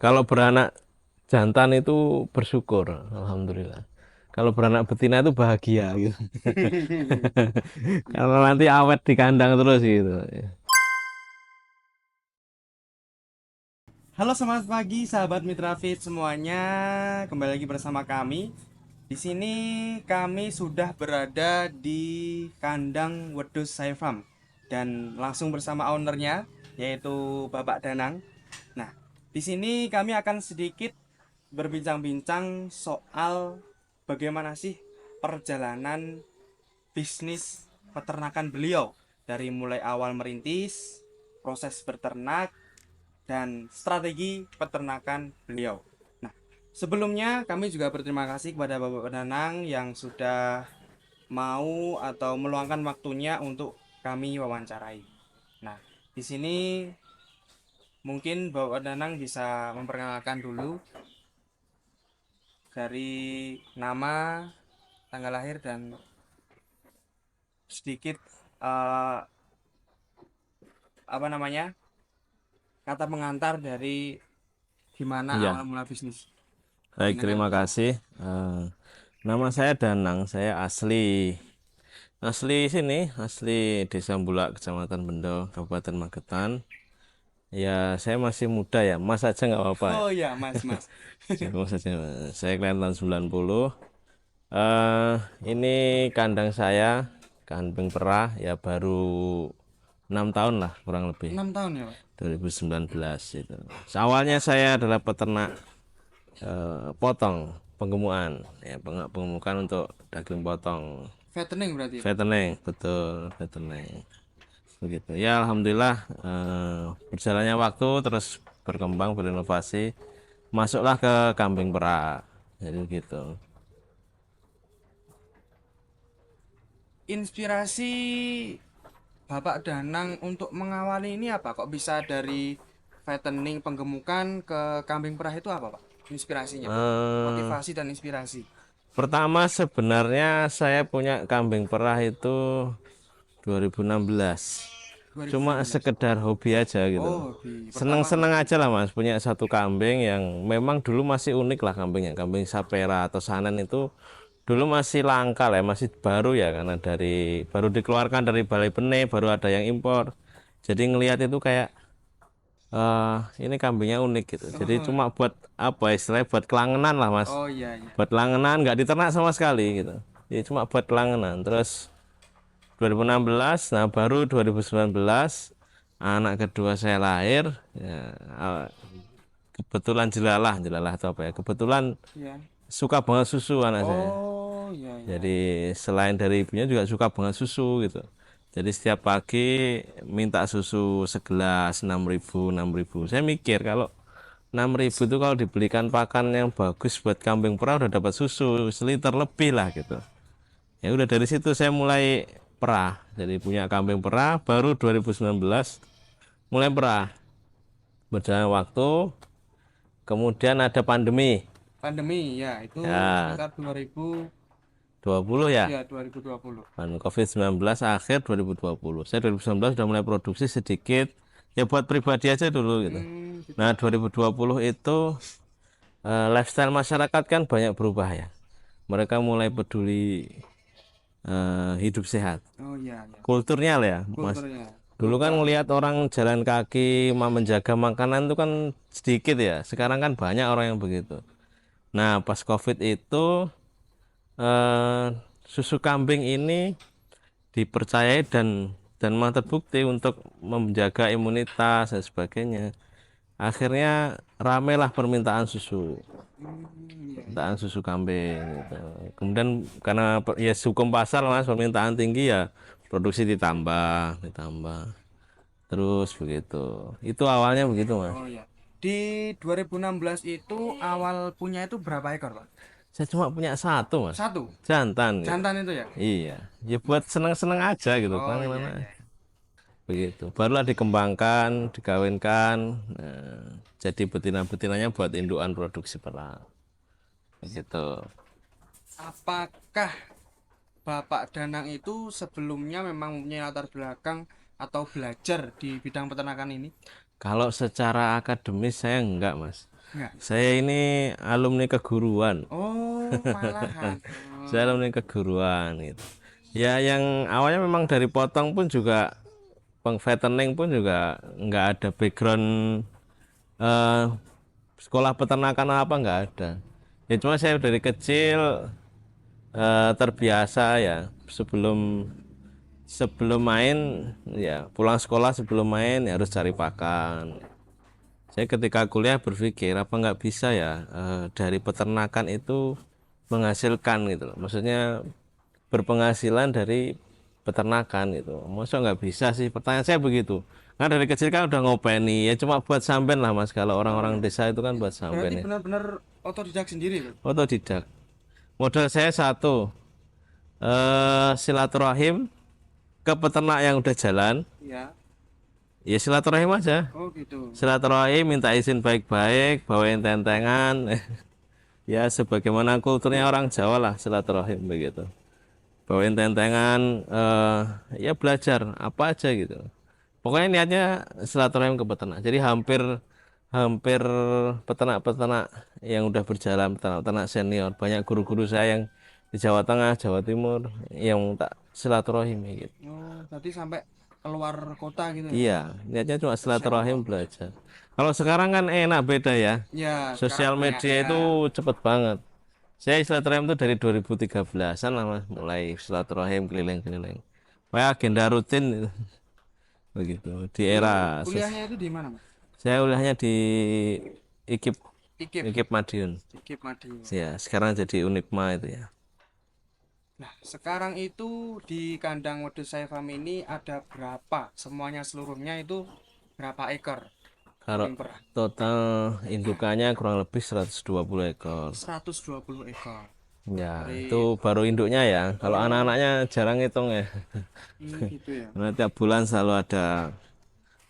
Kalau beranak jantan itu bersyukur, alhamdulillah. Kalau beranak betina itu bahagia gitu. Karena nanti awet di kandang terus gitu. Halo, selamat pagi sahabat Mitra Fit semuanya. Kembali lagi bersama kami. Di sini kami sudah berada di kandang wedus Saya Farm dan langsung bersama ownernya yaitu Bapak Danang. Nah, di sini kami akan sedikit berbincang-bincang soal bagaimana sih perjalanan bisnis peternakan beliau dari mulai awal merintis, proses berternak, dan strategi peternakan beliau. Nah, sebelumnya kami juga berterima kasih kepada Bapak Danang yang sudah mau atau meluangkan waktunya untuk kami wawancarai. Nah, di sini mungkin Bapak Danang bisa memperkenalkan dulu dari nama, tanggal lahir dan sedikit eh, apa namanya kata pengantar dari gimana awal Iya, mula bisnis baik dengan terima ayam. kasih. Nama saya Danang, saya asli asli sini, asli Desa Bulak, Kecamatan Bendo, Kabupaten Magetan. Ya, saya masih muda ya, Mas aja nggak apa-apa ya. Oh ya, Mas. Mas aja, saya kelahiran tahun 90. Eh, ini kandang saya, kambing perah, ya baru 6 tahun lah kurang lebih. 6 tahun ya, Pak. 2019 itu. Awalnya saya adalah peternak potong, penggemukan, ya penggemukan untuk daging potong. Fattening berarti ya, Pak. Fattening, betul, fattening. Begitu. Ya alhamdulillah berjalannya waktu terus berkembang berinovasi, masuklah ke kambing perah. Jadi gitu. Inspirasi Bapak Danang untuk mengawali ini apa? Kok bisa dari fattening penggemukan ke kambing perah itu apa, Pak? Inspirasinya, Pak. Eh, Motivasi dan inspirasi. Pertama sebenarnya saya punya kambing perah itu 2016. Cuma 2016. sekedar hobi aja gitu. Oh, hobi. Pertama Seneng-seneng hobi. aja lah Mas, punya satu kambing yang memang dulu masih unik lah kambingnya. Kambing Sapera atau Sanen itu dulu masih langka lah, masih baru ya karena baru dikeluarkan dari Balai Benih, baru ada yang impor. Jadi ngelihat itu kayak ini kambingnya unik gitu. Jadi Oh, cuma buat apa istilahnya buat kelangenan lah Mas, oh iya iya. buat langenan nggak diternak sama sekali gitu, jadi cuma buat langenan. Terus 2016, nah baru 2019 anak kedua saya lahir ya, kebetulan jelalah jelalah atau apa ya, kebetulan Iya. suka banget susu anak saya. Oh iya iya. Jadi selain dari ibunya juga suka banget susu gitu. Jadi setiap pagi minta susu segelas 6.000 6.000. Saya mikir kalau 6.000 itu kalau dibelikan pakan yang bagus buat kambing perah udah dapat susu seliter lebih lah gitu. Ya udah dari situ saya mulai perah. Jadi punya kambing perah baru 2019 mulai perah. Berjalan waktu, kemudian ada pandemi. Pandemi ya, itu Ya, sekitar 2000 20 ya. ya 2020. COVID-19 akhir 2020. Saya 2019 sudah mulai produksi sedikit ya buat pribadi aja dulu gitu. Gitu. Nah, 2020 itu lifestyle masyarakat kan banyak berubah ya. Mereka mulai peduli hidup sehat. Oh iya iya. Kulturnya lah ya, Mas. Kulturnya Dulu kan berubah. ngelihat orang jalan kaki menjaga makanan itu kan sedikit ya. Sekarang kan banyak orang yang begitu. Nah, pas COVID itu eh, susu kambing ini dipercayai dan malah terbukti untuk menjaga imunitas dan sebagainya. Akhirnya ramailah Iya iya. permintaan susu kambing gitu. Kemudian karena ya hukum pasar Mas, permintaan tinggi ya produksi ditambah terus begitu. Itu awalnya begitu Mas. Oh iya. Di 2016 itu awal punya itu berapa ekor, Pak? Saya cuma punya satu Mas, Satu. jantan gitu. Jantan itu ya? Iya, ya buat seneng-seneng aja gitu Oh iya mana iya. begitu. Barulah dikembangkan, dikawinkan, jadi betina-betinanya buat indukan produksi perah. Begitu. Apakah Bapak Danang itu sebelumnya memang mempunyai latar belakang atau belajar di bidang peternakan ini? Kalau secara akademis saya enggak, Mas. Enggak. Saya ini alumni keguruan. Oh, malahan. Saya alumni keguruan gitu. Ya yang awalnya memang dari potong pun juga fattening pun juga nggak ada background eh, sekolah peternakan apa nggak ada. Ya cuma saya dari kecil terbiasa ya sebelum sebelum main ya pulang sekolah sebelum main ya harus cari pakan. Saya ketika kuliah berpikir apa nggak bisa ya dari peternakan itu menghasilkan gitu loh. Maksudnya berpenghasilan dari peternakan gitu. Masa nggak bisa sih? Pertanyaan saya begitu. Nah dari kecil kan udah ngopeni ya cuma buat samben lah mas. Kalau orang-orang desa itu kan buat Berarti samben ya. benar-benar otodidak sendiri loh. Otodidak. Modal saya satu silaturahim ke peternak yang udah jalan. Iya. Ya silaturahim aja. Oh gitu. Silaturahim minta izin baik-baik, bawain tentengan. Ya sebagaimana kulturnya orang Jawa lah silaturahim begitu. Bawain tentengan, ya belajar apa aja gitu. Pokoknya niatnya silaturahim ke peternak. Jadi hampir hampir peternak-peternak yang udah berjalan, peternak-peternak senior, banyak guru-guru saya yang di Jawa Tengah, Jawa Timur yang tak silaturahim gitu. Oh, berarti sampai keluar kota gitu ya. Iya, niatnya cuma silaturahim belajar. Kalau sekarang kan enak beda ya. Ya, Sosial sekarang banyak media ya. itu cepet banget. Saya silaturahim itu dari 2013-an lah mas, mulai silaturahim keliling-keliling. Kayak agenda rutin itu. Begitu. Di Dulu era kuliahnya itu di mana, Mas? saya kuliahnya di IKIP, IKIP, IKIP Madiun. IKIP Madiun. Ya, sekarang jadi Unipma itu ya. Nah, sekarang itu di kandang wedus saya farm ini ada berapa? Semuanya seluruhnya itu berapa ekor? Kalau Kambing perah. total indukannya kurang lebih 120 ekor. 120 ekor. Ya, Dari itu baru induknya ya. Kalau anak-anaknya jarang hitung ya. gitu ya. Karena tiap bulan selalu ada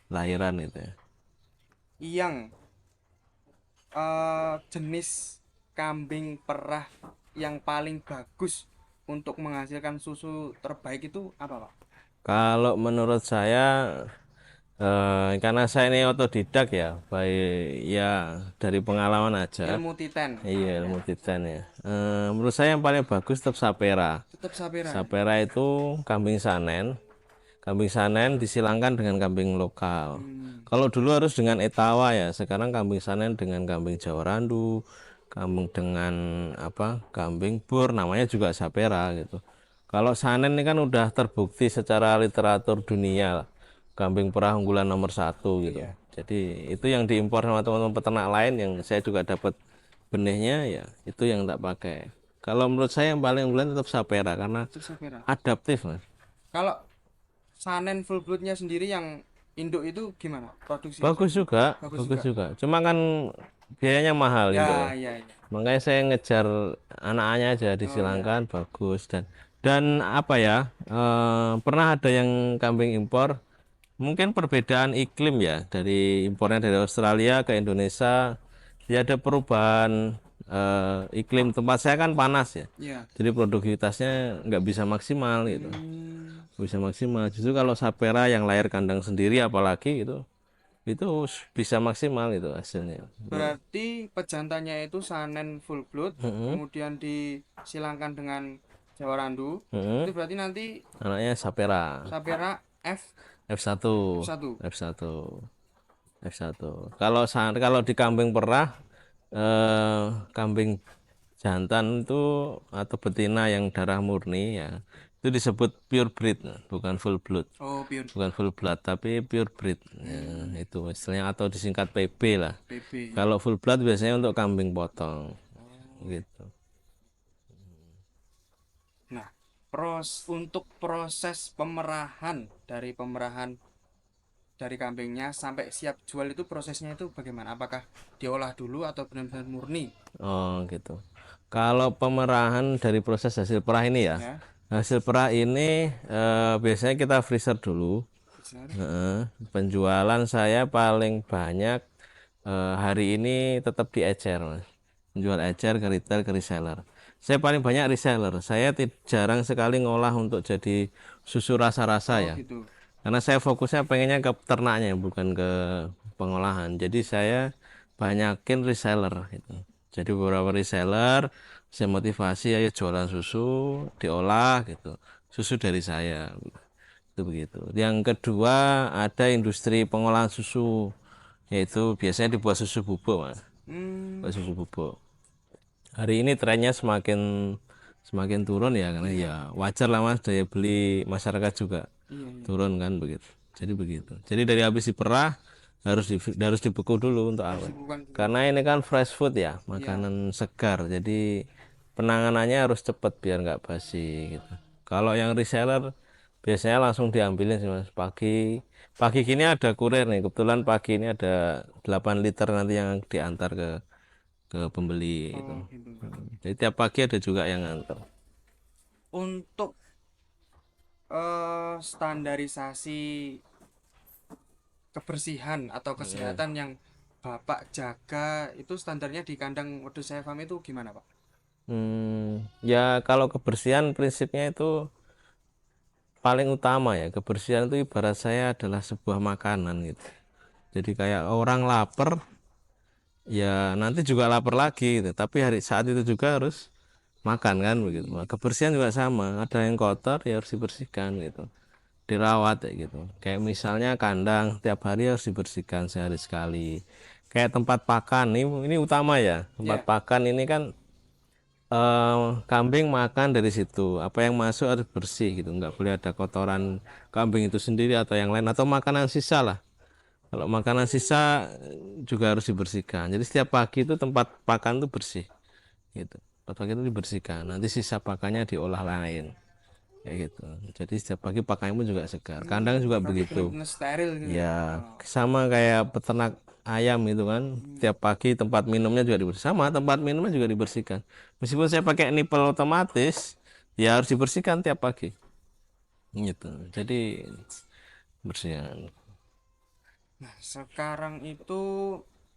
lahiran itu ya. Yang jenis kambing perah yang paling bagus untuk menghasilkan susu terbaik itu apa, Pak? Kalau menurut saya karena saya ini otodidak ya, baik ya dari pengalaman aja. Ilmu titen. Iya, ilmu titen ya. Menurut saya yang paling bagus tetap Sapera. Tetap sapera. Sapera itu kambing sanen. Kambing sanen disilangkan dengan kambing lokal. Kalau dulu harus dengan Etawa ya, sekarang kambing sanen dengan kambing Jawa Randu, kambing dengan apa? Kambing Bur namanya juga Sapera gitu. Kalau sanen ini kan udah terbukti secara literatur dunia lah. Kambing perah unggulan nomor 1 gitu. Jadi itu yang diimpor sama teman-teman peternak lain yang saya juga dapat benihnya ya itu yang tak pakai. Kalau menurut saya yang paling unggulan tetap Sapera karena Tetap sapera. adaptif mas. Kalau sanen full bloodnya sendiri yang induk itu gimana produksi? Bagus juga, Bagus bagus juga. juga. Cuma kan biayanya mahal itu. Ya, ya, ya. Makanya saya ngejar anaknya aja disilangkan bagus dan apa ya? Pernah ada yang kambing impor. Mungkin perbedaan iklim ya dari impornya dari Australia ke Indonesia. Ya ada perubahan iklim tempat saya kan panas ya. Ya. Jadi produktivitasnya nggak bisa maksimal gitu. Bisa maksimal. Justru kalau Sapera yang lahir kandang sendiri apalagi itu bisa maksimal itu hasilnya. Berarti pejantannya itu sanen full blood, kemudian disilangkan dengan Jawa Randu. Mm-mm. Itu berarti nanti Anaknya Sapera sapera F1 F1. F1 F1. Kalau di kambing perah kambing jantan itu atau betina yang darah murni ya itu disebut pure breed bukan full blood. Oh, pure Bukan full blood tapi pure breed. Ya, itu istilahnya atau disingkat PB lah. PB. Kalau full blood biasanya untuk kambing potong gitu. Nah, untuk proses pemerahan dari kambingnya sampai siap jual itu prosesnya itu bagaimana? Apakah diolah dulu atau benar-benar murni? Oh gitu. Kalau pemerahan dari proses hasil perah ini ya, Ya, hasil perah ini biasanya kita freezer dulu. besar. Penjualan saya paling banyak hari ini tetap di ecer, mas. Menjual ecer ke retail ke reseller. Saya paling banyak reseller. Saya jarang sekali ngolah untuk jadi susu rasa-rasa Oh, ya. gitu. Karena saya fokusnya pengennya ke ternaknya bukan ke pengolahan. Jadi saya banyakin reseller gitu. Jadi beberapa reseller saya motivasi ayo jualan susu diolah gitu. Susu dari saya. Itu begitu. Yang kedua ada industri pengolahan susu, yaitu biasanya dibuat susu bubuk, Mas. Hmm, Buat susu bubuk. Hari ini trennya semakin semakin turun ya, karena ya wajar lah Mas, daya beli masyarakat juga iya, iya. turun kan begitu. Jadi begitu. Jadi dari habis diperah harus dibeku dulu untuk awet. Bukan dulu. Karena ini kan fresh food ya, Iya. makanan segar. Jadi penanganannya harus cepat biar nggak basi gitu. Kalau yang reseller biasanya langsung diambilin sih Mas. Pagi gini ada kurir nih. Kebetulan pagi ini ada 8 liter nanti yang diantar ke pembeli itu. Oh, gitu. Jadi tiap pagi ada juga yang nganter. Untuk standarisasi kebersihan atau kesehatan yang Bapak jaga itu standarnya di kandang wedus saya farm itu gimana, Pak? Ya kalau kebersihan prinsipnya itu paling utama ya. Kebersihan itu ibarat saya adalah sebuah makanan gitu. Jadi kayak orang lapar, ya nanti juga lapar lagi gitu. Tapi saat itu juga harus makan kan begitu. Nah, kebersihan juga sama. Ada yang kotor ya harus dibersihkan gitu. Dirawat ya gitu. Kayak misalnya kandang tiap hari harus dibersihkan sehari sekali. Kayak tempat pakan ini utama ya. Tempat Ya. pakan ini kan kambing makan dari situ. Apa yang masuk harus bersih gitu. Nggak boleh ada kotoran kambing itu sendiri atau yang lain atau makanan sisa lah. Kalau makanan sisa juga harus dibersihkan. Jadi setiap pagi itu tempat pakan itu bersih gitu. Tempat pagi itu dibersihkan. Nanti sisa pakannya diolah lain kayak gitu. Jadi setiap pagi pakannya pun juga segar. Kandang juga Berarti begitu. benar-benar steril gitu. Ya, Oh. sama kayak peternak ayam itu kan. Tiap pagi tempat minumnya juga dibersihkan. Sama tempat minumnya juga dibersihkan. Meskipun saya pakai nipel otomatis, ya harus dibersihkan tiap pagi. Gitu. Jadi bersihkan. Nah, sekarang itu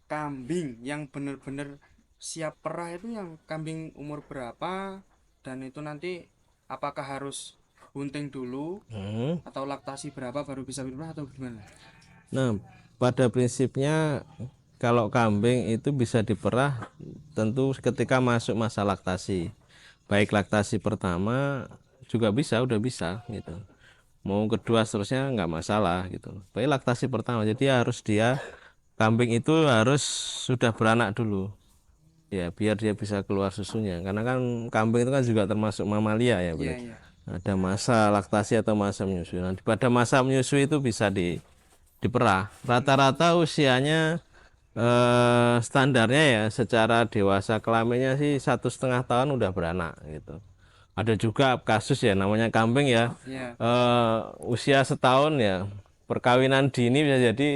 kambing yang benar-benar siap perah itu yang kambing umur berapa dan itu nanti apakah harus bunting dulu Hmm. atau laktasi berapa baru bisa berperah atau gimana? Nah, pada prinsipnya kalau kambing itu bisa diperah tentu ketika masuk masa laktasi. Baik laktasi pertama juga bisa, udah bisa gitu. Mau kedua seterusnya nggak masalah gitu. Baik laktasi pertama, jadi kambing itu harus sudah beranak dulu. Ya, biar dia bisa keluar susunya. Karena kan kambing itu kan juga termasuk mamalia ya, Iya, berarti. iya. Ada masa laktasi atau masa menyusui. Nah, pada masa menyusui itu bisa diperah. Rata-rata usianya standarnya ya secara dewasa kelaminnya sih 1,5 tahun udah beranak gitu. Ada juga kasus ya namanya kambing ya Iya. usia setahun ya perkawinan dini bisa jadi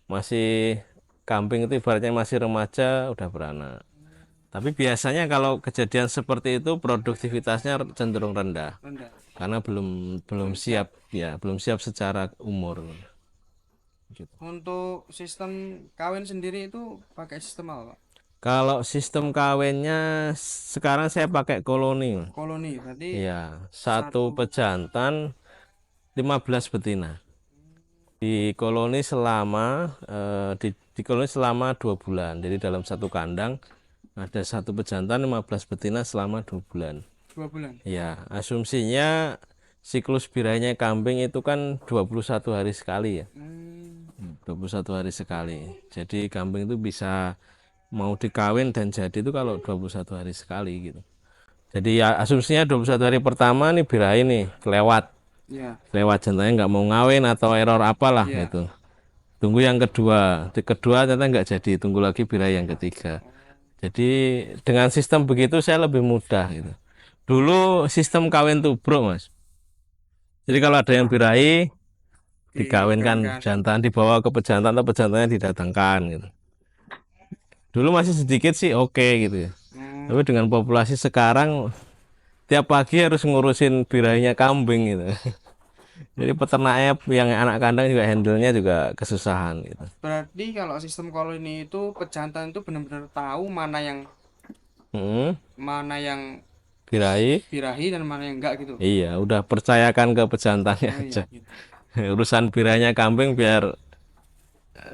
masih kambing itu ibaratnya masih remaja udah beranak. Tapi biasanya kalau kejadian seperti itu produktivitasnya cenderung rendah Rendah. karena belum belum siap ya belum siap secara umur. Gitu. Untuk sistem kawin sendiri itu pakai sistem apa, Pak? Kalau sistem kawinnya sekarang saya pakai koloni. Koloni, berarti Ya, satu. satu pejantan 15 betina. Di koloni selama 2 bulan. Jadi dalam satu kandang ada satu pejantan 15 betina selama 2 bulan. 2 bulan. Ya, asumsinya siklus birahinya kambing itu kan 21 hari sekali ya. Hmm, 21 hari sekali. Jadi kambing itu bisa mau dikawin dan jadi itu kalau 21 hari sekali gitu. Jadi ya asumsinya 21 hari pertama nih birahi nih kelewat. ya. Lewat jantannya nggak mau ngawin atau error apalah Iya. gitu. Tunggu yang kedua. Di kedua ternyata nggak jadi, tunggu lagi birahi yang ketiga. Jadi dengan sistem begitu saya lebih mudah gitu. Dulu sistem kawin tubruk, Mas. Jadi kalau ada yang birahi dikawinkan Dikawinkan. jantan dibawa ke pejantan atau pejantannya didatangkan gitu. Dulu masih sedikit sih oke gitu ya. Hmm, Tapi dengan populasi sekarang tiap pagi harus ngurusin birahinya kambing gitu. Jadi peternaknya yang anak kandang juga handle-nya juga kesusahan gitu. berarti kalau sistem koloni itu pejantan itu benar-benar tahu Hmm, mana yang birahi, birahi dan mana yang enggak gitu. iya udah percayakan ke pejantannya Oh iya aja. gitu. Urusan birahinya kambing biar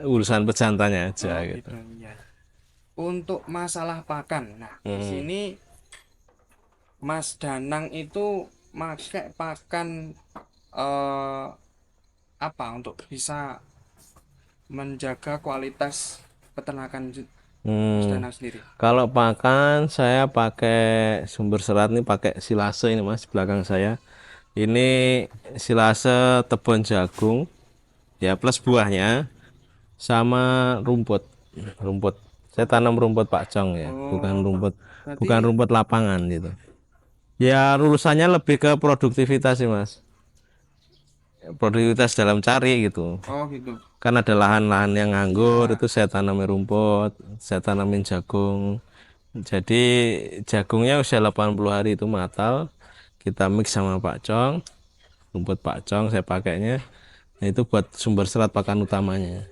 urusan pejantannya aja Oh gitu. gitu. Iya. Untuk masalah pakan, nah di Hmm. sini Mas Danang itu pakai pakan eh, apa untuk bisa menjaga kualitas peternakan Mas Hmm. Danang sendiri? Kalau pakan saya pakai sumber serat nih, pakai silase ini Mas, belakang saya. Ini silase tebon jagung ya, plus buahnya sama rumput. Rumput. Saya tanam rumput pakcong ya, Oh, bukan berarti rumput lapangan gitu. Ya lulusannya lebih ke produktivitas sih Mas. Produktivitas dalam cari gitu. oh gitu. Kan ada lahan-lahan yang nganggur, Ya, itu saya tanamin rumput, saya tanamin jagung. Jadi jagungnya usia 80 hari itu matang, kita mix sama pakcong, rumput pakcong saya pakainya. Nah, itu buat sumber serat pakan utamanya.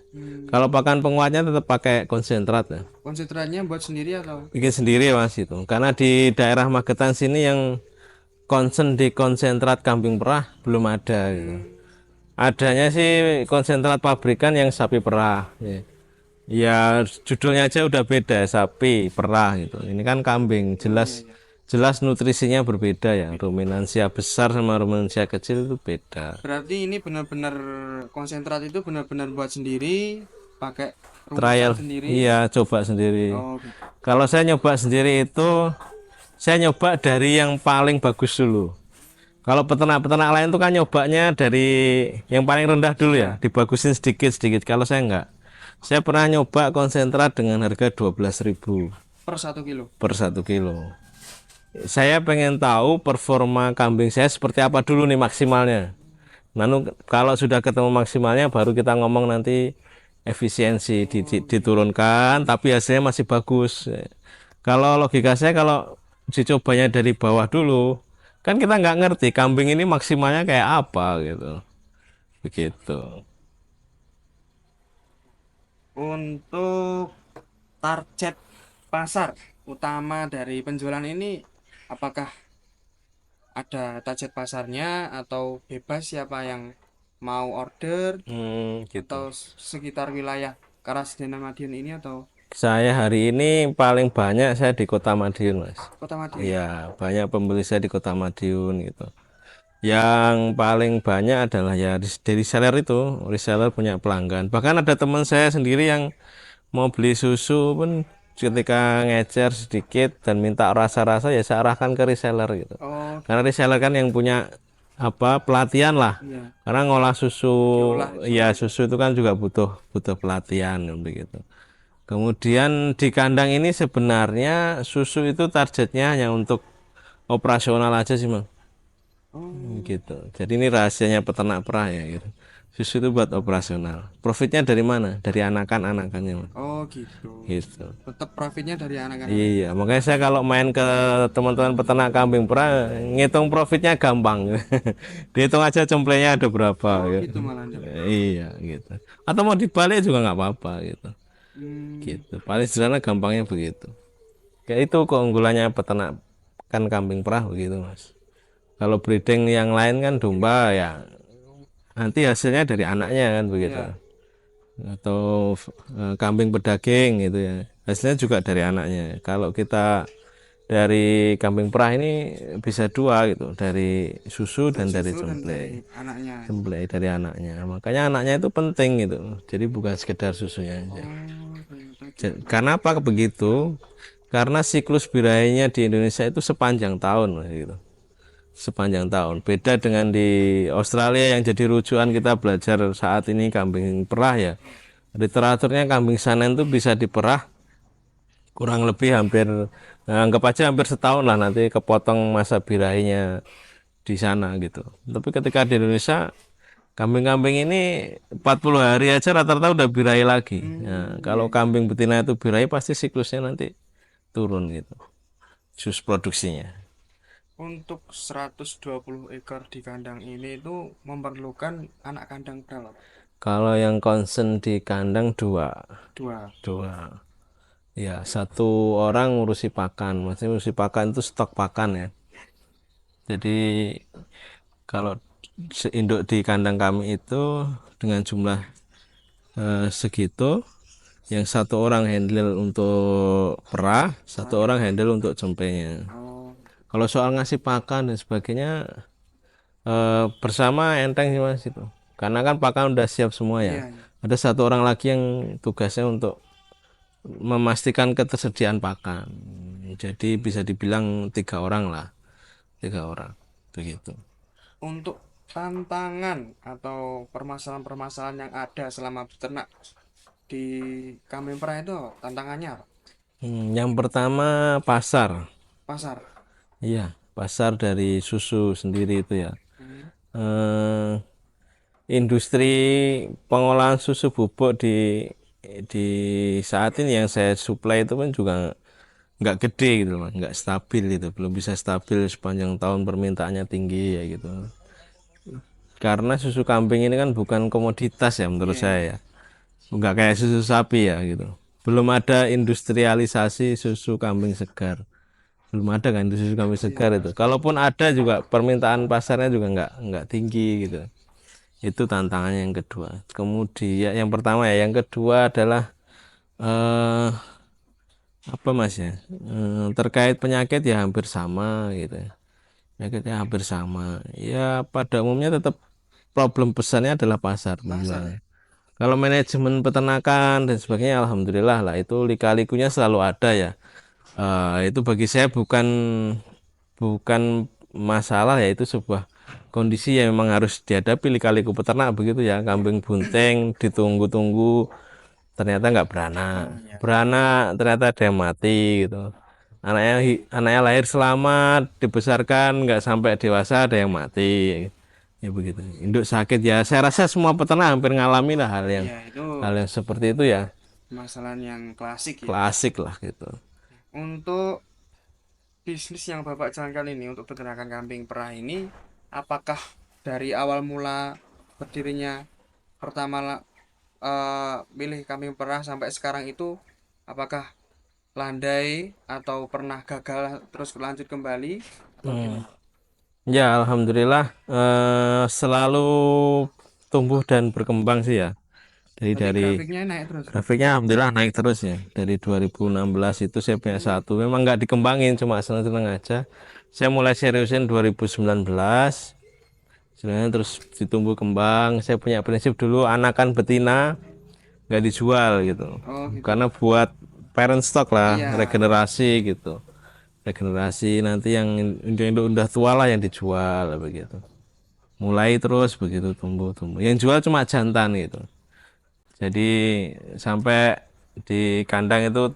Kalau hmm, pakan penguatnya tetap pakai konsentrat ya. konsentratnya buat sendiri atau? Bikin sendiri Mas itu. Karena di daerah Magetan sini yang konsen di konsentrat kambing perah belum ada gitu. Hmm, Adanya sih konsentrat pabrikan yang sapi perah. Ya. Ya judulnya aja udah beda, sapi perah gitu. Ini kan kambing, oh iya jelas iya. jelas nutrisinya berbeda ya. Ruminansia besar sama ruminansia kecil itu beda. Berarti ini benar-benar konsentrat itu benar-benar buat sendiri, pakai rumusan Trial, sendiri. iya coba sendiri. Oh gitu. Kalau saya nyoba sendiri itu, saya nyoba dari yang paling bagus dulu. Kalau peternak-peternak lain tuh kan nyobanya dari yang paling rendah dulu ya, Ya, dibagusin sedikit-sedikit. Kalau saya enggak. Saya pernah nyoba konsentrat dengan harga 12.000 per 1 kilo. per 1 kilo. Saya pengen tahu performa kambing saya seperti apa dulu nih maksimalnya. Lalu kalau sudah ketemu maksimalnya baru kita ngomong nanti efisiensi Oh gitu. diturunkan tapi hasilnya masih bagus. Kalau logika saya kalau dicobanya dari bawah dulu kan kita nggak ngerti kambing ini maksimalnya kayak apa gitu. Begitu. Untuk target pasar utama dari penjualan ini, apakah ada target pasarnya atau bebas siapa yang mau order Gitu. atau sekitar wilayah Karasidenan Madiun ini atau Saya hari ini paling banyak saya di Kota Madiun, Mas. Kota Madiun? Iya, banyak pembeli saya di Kota Madiun gitu. Yang paling banyak adalah ya dari reseller itu, reseller punya pelanggan. Bahkan ada teman saya sendiri yang mau beli susu pun ketika ngecer sedikit dan minta rasa-rasa ya saya arahkan ke reseller gitu. Oh Karena reseller kan yang punya apa pelatihan lah. iya, Karena ngolah susu, diolah ya seperti itu. susu itu kan juga butuh butuh pelatihan begitu. Kemudian di kandang ini sebenarnya susu itu targetnya hanya untuk operasional aja sih, Mang. Oh, Gitu. Jadi ini rahasianya peternak perah ya gitu. Susu itu buat operasional. Profitnya dari mana? Dari anakan-anakannya, Mang. oh gitu. Gitu. Tetap profitnya dari anak-anak. Iya, makanya saya kalau main ke teman-teman peternak kambing perah, ngitung profitnya gampang. Dihitung aja cemplenya ada berapa Oh gitu. gitu malah. Iya, gitu. Atau mau dibalik juga nggak apa-apa gitu. Hmm, Gitu. Paling sederhana gampangnya begitu. Kayak itu keunggulannya peternak kan kambing perah begitu Mas. Kalau breeding yang lain kan domba ya nanti hasilnya dari anaknya kan begitu. ya. Atau kambing pedaging gitu ya. Hasilnya juga dari anaknya. Kalau kita dari kambing perah ini bisa dua gitu, dari susu Dari dan dari susu dan dari cemplay. anaknya. Cemplay dari anaknya. Makanya anaknya itu penting gitu. Jadi bukan sekedar susunya aja. Oh ternyata gitu. Karena apa begitu? Karena siklus birainya di Indonesia itu sepanjang tahun gitu. Sepanjang tahun. Beda dengan di Australia yang jadi rujukan kita belajar saat ini kambing perah ya. Literaturnya kambing sanen itu bisa diperah kurang lebih hampir anggap aja hampir setahun lah nanti kepotong masa birahinya di sana gitu. Tapi ketika di Indonesia kambing-kambing ini 40 hari aja rata-rata udah birahi lagi. Nah, Iya, kalau iya. kambing betina itu birahi pasti siklusnya nanti turun gitu. Sus produksinya. Untuk 120 ekor di kandang ini itu memerlukan anak kandang berapa? Kalau yang concern di kandang dua, Dua. dua. Ya, satu orang ngurusi pakan. Maksudnya ngurusi pakan itu stok pakan ya. Jadi kalau induk di kandang kami itu dengan jumlah segitu Yang satu orang handle untuk perah, satu orang handle untuk cempenya. Oh, Kalau soal ngasih pakan dan sebagainya bersama enteng sih mas itu. Karena kan pakan udah siap semua ya. iya, iya. Ada satu orang lagi yang tugasnya untuk memastikan ketersediaan pakan. Jadi bisa dibilang 3 orang lah, 3 orang begitu. Untuk tantangan atau permasalahan-permasalahan yang ada selama beternak di kambing perah itu apa? Tantangannya apa? Yang pertama pasar, Pasar. iya pasar dari susu sendiri itu ya. Hmm. Eh, Industri pengolahan susu bubuk di saat ini yang saya suplai itu kan juga nggak gede gitu loh, nggak stabil gitu, belum bisa stabil sepanjang tahun permintaannya tinggi ya gitu. Karena susu kambing ini kan bukan komoditas ya menurut Iya, saya iya. ya, nggak kayak susu sapi ya gitu. Belum ada industrialisasi susu kambing segar, belum ada kan industri susu kambing Iya. segar itu. Kalaupun ada juga permintaan pasarnya juga nggak tinggi gitu. Itu tantangannya yang kedua. Kemudian yang pertama ya, yang kedua adalah eh apa mas ya, terkait penyakit ya hampir sama gitu ya. Penyakitnya hampir sama ya, pada umumnya tetap problem besarnya adalah pasar Pasar ya. penjualan. Kalau manajemen peternakan dan sebagainya alhamdulillah lah, itu lika-likunya selalu ada ya. Itu bagi saya bukan bukan masalah ya, itu sebuah kondisi yang memang harus dihadapi lika-liku peternak begitu ya. Kambing bunting ditunggu-tunggu ternyata nggak beranak, Oh iya. beranak ternyata ada yang mati gitu. Anaknya lahir selamat, dibesarkan nggak sampai dewasa ada yang mati ya begitu. Induk sakit ya, saya rasa semua peternak hampir ngalami lah Iya, itu hal yang seperti itu ya, masalah yang klasik ya. klasik lah gitu. Untuk bisnis yang Bapak jalankan ini untuk peternakan kambing perah ini, apakah dari awal mula berdirinya pertama pilih kambing perah sampai sekarang itu apakah landai atau pernah gagal terus lanjut kembali atau Hmm. gimana? Ya alhamdulillah selalu tumbuh dan berkembang sih ya. Dari Berarti dari grafiknya naik terus. grafiknya alhamdulillah naik terus ya. Dari 2016 itu saya punya satu. Memang nggak dikembangin, cuma seneng-seneng aja. Saya mulai seriusin 2019. Sebenarnya terus ditumbuh kembang. Saya punya prinsip dulu anakan betina nggak dijual gitu. Oh gitu. Karena buat parent stock lah, Iya. regenerasi gitu. Regenerasi nanti yang induk-induk udah tua lah yang dijual begitu. Mulai terus begitu tumbuh-tumbuh. Yang jual cuma jantan gitu. Jadi sampai di kandang itu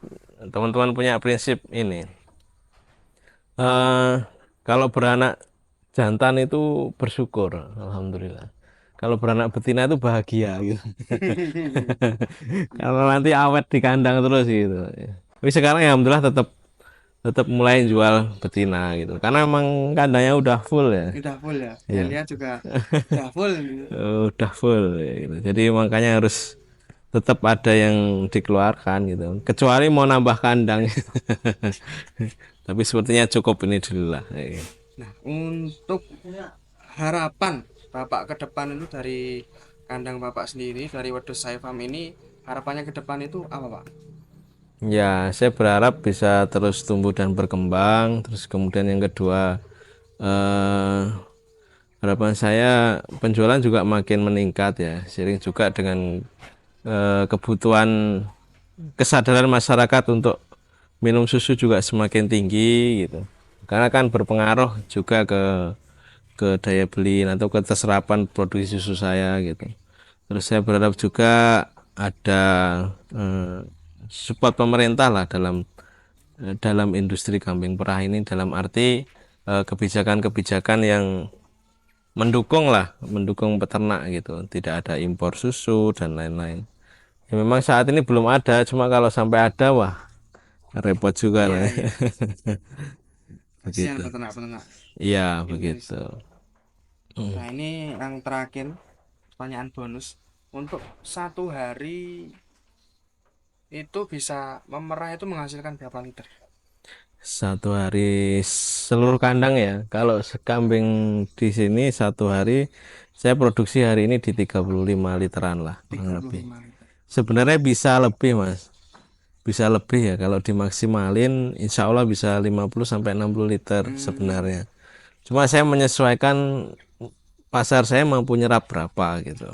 teman-teman punya prinsip ini. eh Kalau beranak jantan itu bersyukur, alhamdulillah. Kalau beranak betina itu bahagia gitu. Kalau nanti awet di kandang terus gitu. Tapi sekarang ya alhamdulillah tetap tetap mulai jual betina gitu. Karena emang kandangnya udah full ya. Udah full ya. Saya Iya. lihat juga udah full gitu. Udah full ya gitu. Jadi makanya harus tetap ada yang dikeluarkan gitu. Kecuali mau nambah kandang. Tapi sepertinya cukup ini dulu lah. Ya. Nah, untuk harapan Bapak ke depan itu dari kandang Bapak sendiri dari Wedus Sai Farm ini, harapannya ke depan itu apa, Pak? Ya, saya berharap bisa terus tumbuh dan berkembang. Terus kemudian yang kedua, eh, harapan saya penjualan juga makin meningkat ya. Seiring juga dengan kebutuhan kesadaran masyarakat untuk minum susu juga semakin tinggi gitu. Karena kan berpengaruh juga ke daya beli atau ke keserapan produksi susu saya gitu. Terus saya berharap juga ada eh, support pemerintah lah dalam industri kambing perah ini, dalam arti kebijakan-kebijakan yang mendukung lah, mendukung peternak gitu, tidak ada impor susu dan lain-lain. Ya, memang saat ini belum ada, cuma kalau sampai ada, wah repot juga Iya, lah. iya. Kasihan Begitu. peternak-peternak Iya, begitu. Indonesia. Nah, ini yang terakhir, pertanyaan bonus. Untuk satu hari itu bisa memerah itu menghasilkan berapa liter? Satu hari seluruh kandang ya. Kalau kambing di sini satu hari saya produksi hari ini di 35 literan lah kurang lebih. 35 liter. Sebenarnya bisa lebih, Mas. Bisa lebih ya kalau dimaksimalin insya Allah bisa 50 sampai 60 liter Hmm, sebenarnya. Cuma saya menyesuaikan pasar saya mampu nyerap berapa gitu.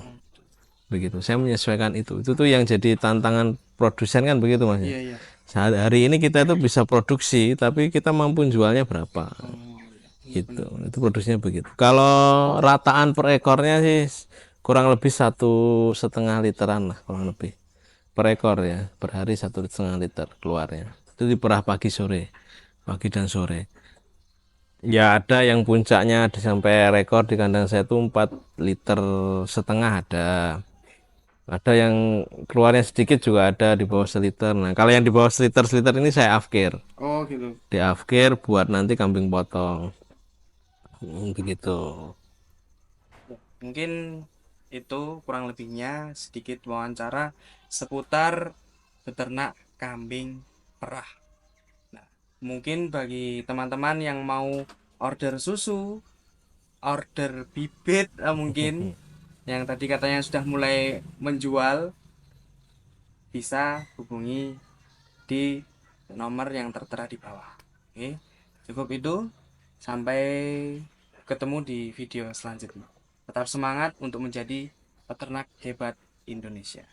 Begitu. Saya menyesuaikan itu. Itu tuh yang jadi tantangan produsen kan begitu, Mas ya. iya iya. Hari ini kita itu bisa produksi tapi kita mampu jualnya berapa Oh, iya gitu. benar-benar. Itu produksinya begitu. Kalau rataan per ekornya sih kurang lebih 1,5 literan lah kurang lebih per ekor ya, per hari 1,5 liter keluarnya. Itu diperah pagi dan sore. Ya ada yang puncaknya ada sampai rekor di kandang saya itu 4,5 liter ada. Ada yang keluarnya sedikit juga ada di bawah seliter. Nah kalau yang di bawah seliter ini saya afkir, Oh gitu. di afkir buat nanti kambing potong. Begitu. Mungkin itu kurang lebihnya sedikit wawancara seputar beternak kambing perah. Nah, mungkin bagi teman-teman yang mau order susu, order bibit, mungkin yang tadi katanya sudah mulai menjual, bisa hubungi di nomor yang tertera di bawah. Oke, cukup itu. Sampai ketemu di video selanjutnya. Tetap semangat untuk menjadi peternak hebat Indonesia.